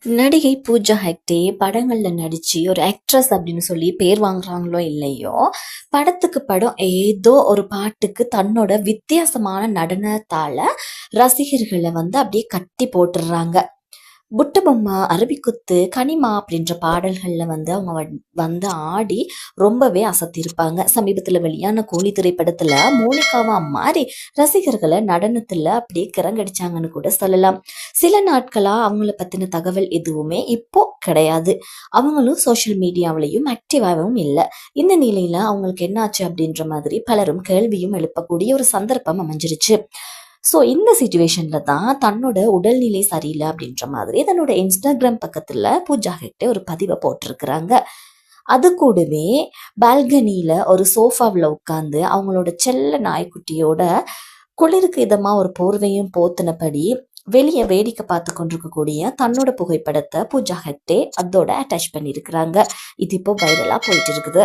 நடிகை பூஜா ஹெக்டே படங்கள்ல நடிச்சு ஒரு ஆக்ட்ரஸ் அப்படின்னு சொல்லி பேர் வாங்குறாங்களோ இல்லையோ, படத்துக்கு படம் ஏதோ ஒரு பாட்டுக்கு தன்னோட வித்தியாசமான நடனத்தால ரசிகர்களை அப்படியே கட்டி போட்டுடுறாங்க. புட்ட பொம்மை, அரபிக்குத்து, கனிமா அப்படின்ற பாடல்கள்ல அவங்க வந்து ஆடி ரொம்பவே அசத்தியிருப்பாங்க. சமீபத்துல வெளியான கூலி திரைப்படத்துல மோனிகாவா மாறி ரசிகர்களை நடனத்துல அப்படியே கிறங்கடிச்சாங்கன்னு கூட சொல்லலாம். சில நாட்களா அவங்கள பத்தின தகவல் எதுவுமே இப்போ கிடையாது. அவங்களும் சோஷியல் மீடியாவிலையும் ஆக்டிவாகவும் இல்லை. இந்த நிலையில அவங்களுக்கு என்னாச்சு அப்படின்ற மாதிரி பலரும் கேள்வியும் எழுப்பக்கூடிய ஒரு சந்தர்ப்பம் அமைஞ்சிருச்சு. ஸோ இந்த சுச்சுவேஷன்ல தான் தன்னோட உடல்நிலை சரியில்லை அப்படின்ற மாதிரி தன்னோட இன்ஸ்டாகிராம் பக்கத்துல பூஜா ஹெக்டே ஒரு பதிவை போட்டிருக்கிறாங்க. அது கூடவே பால்கனியில ஒரு சோஃபாவில் உட்காந்து அவங்களோட செல்ல நாய்க்குட்டியோட குளிருக்கு இதமா ஒரு போர்வையும் போத்தினபடி வெளியே வேடிக்கை பார்த்து கொண்டிருக்கக்கூடிய தன்னோட புகைப்படத்தை பூஜா ஹெக்டே அதோட அட்டாச் பண்ணியிருக்கிறாங்க. இது இப்போ வைரலா போயிட்டு இருக்குது.